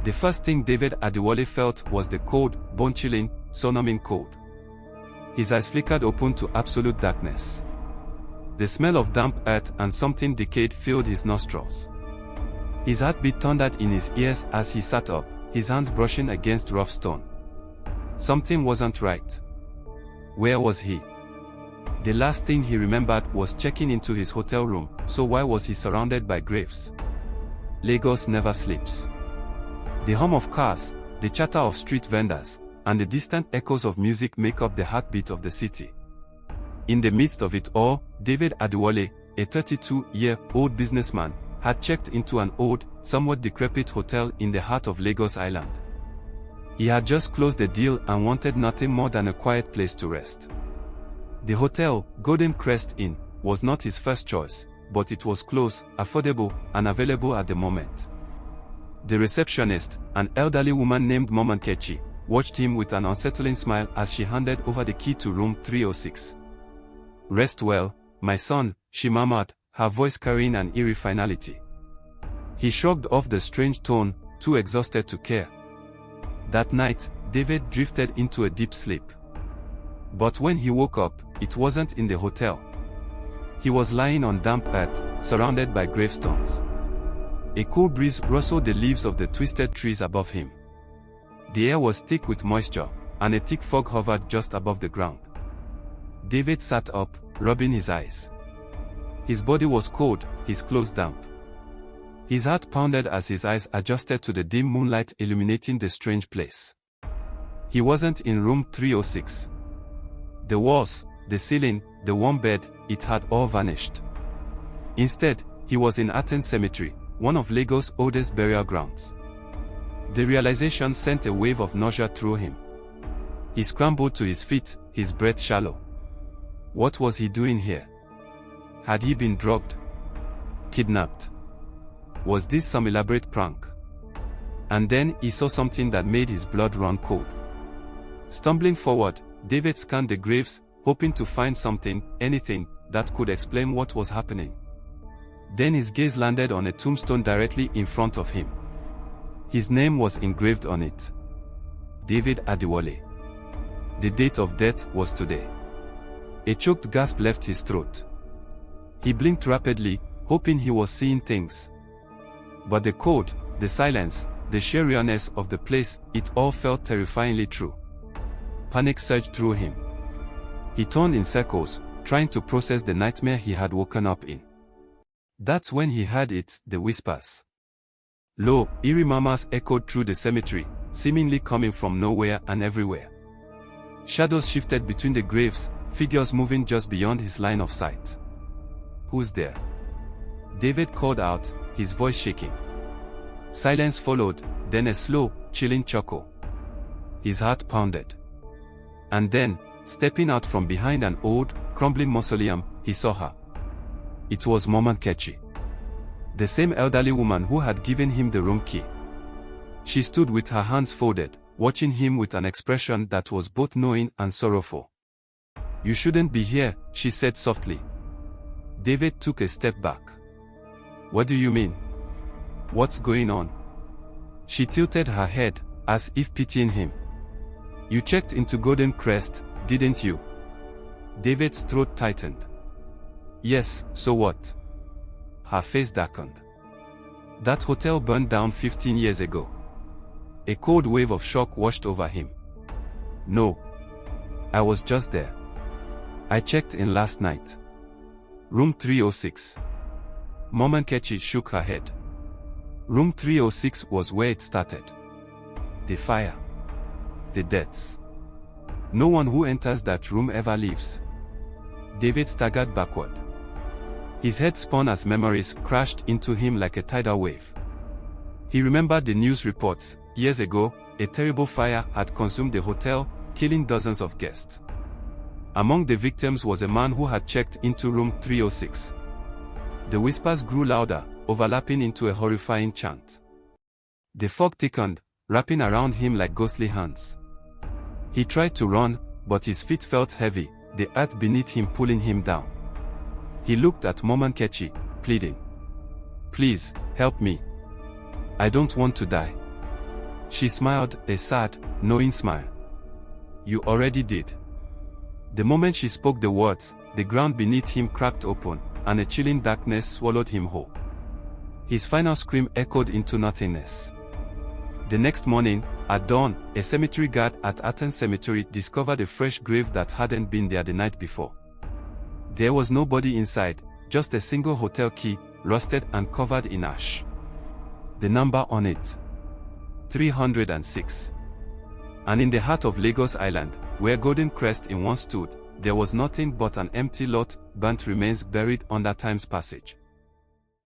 The first thing David Adewale felt was the cold, bone-chilling, soul-numbing cold. His eyes flickered open to absolute darkness. The smell of damp earth and something decayed filled his nostrils. His heartbeat thundered in his ears as he sat up, his hands brushing against rough stone. Something wasn't right. Where was he? The last thing he remembered was checking into his hotel room, so why was he surrounded by graves? Lagos never sleeps. The hum of cars, the chatter of street vendors, and the distant echoes of music make up the heartbeat of the city. In the midst of it all, David Adewale, a 32-year-old businessman, had checked into an old, somewhat decrepit hotel in the heart of Lagos Island. He had just closed the deal and wanted nothing more than a quiet place to rest. The hotel, Golden Crest Inn, was not his first choice, but it was close, affordable, and available at the moment. The receptionist, an elderly woman named Mama Nkechi, watched him with an unsettling smile as she handed over the key to room 306. "Rest well, my son," she murmured, her voice carrying an eerie finality. He shrugged off the strange tone, too exhausted to care. That night, David drifted into a deep sleep. But when he woke up, it wasn't in the hotel. He was lying on damp earth, surrounded by gravestones. A cool breeze rustled the leaves of the twisted trees above him. The air was thick with moisture, and a thick fog hovered just above the ground. David sat up, rubbing his eyes. His body was cold, his clothes damp. His heart pounded as his eyes adjusted to the dim moonlight illuminating the strange place. He wasn't in room 306. The walls, the ceiling, the warm bed, it had all vanished. Instead, he was in Athens Cemetery, one of Lagos' oldest burial grounds. The realization sent a wave of nausea through him. He scrambled to his feet, his breath shallow. What was he doing here? Had he been drugged? Kidnapped? Was this some elaborate prank? And then he saw something that made his blood run cold. Stumbling forward, David scanned the graves, hoping to find something, anything, that could explain what was happening. Then his gaze landed on a tombstone directly in front of him. His name was engraved on it. David Adewale. The date of death was today. A choked gasp left his throat. He blinked rapidly, hoping he was seeing things. But the cold, the silence, the sheer realness of the place, it all felt terrifyingly true. Panic surged through him. He turned in circles, trying to process the nightmare he had woken up in. That's when he heard it, the whispers. Low, eerie murmurs echoed through the cemetery, seemingly coming from nowhere and everywhere. Shadows shifted between the graves, figures moving just beyond his line of sight. "Who's there?" David called out, his voice shaking. Silence followed, then a slow, chilling chuckle. His heart pounded. And then, stepping out from behind an old, crumbling mausoleum, he saw her. It was Mama Nkechi. The same elderly woman who had given him the room key. She stood with her hands folded, watching him with an expression that was both knowing and sorrowful. "You shouldn't be here," she said softly. David took a step back. "What do you mean? What's going on?" She tilted her head, as if pitying him. "You checked into Golden Crest, didn't you?" David's throat tightened. "Yes, so what?" Her face darkened. "That hotel burned down 15 years ago." A cold wave of shock washed over him. "No. I was just there. I checked in last night. Room 306. Mama Nkechi shook her head. Room 306 was where it started. The fire. The deaths. No one who enters that room ever leaves. David staggered backward. His head spun as memories crashed into him like a tidal wave. He remembered the news reports. Years ago, a terrible fire had consumed the hotel, killing dozens of guests. Among the victims was a man who had checked into room 306. The whispers grew louder, overlapping into a horrifying chant. The fog thickened, wrapping around him like ghostly hands. He tried to run, but his feet felt heavy, the earth beneath him pulling him down. He looked at Mama Nkechi, pleading. "Please, help me. I don't want to die." She smiled, a sad, knowing smile. You already did. The moment she spoke the words, the ground beneath him cracked open, and a chilling darkness swallowed him whole. His final scream echoed into nothingness. The next morning, at dawn, a cemetery guard at Athens Cemetery discovered a fresh grave that hadn't been there the night before. There was nobody inside, just a single hotel key, rusted and covered in ash. The number on it: 306. And in the heart of Lagos Island, where Golden Crest Inn once stood, there was nothing but an empty lot, burnt remains buried under time's passage.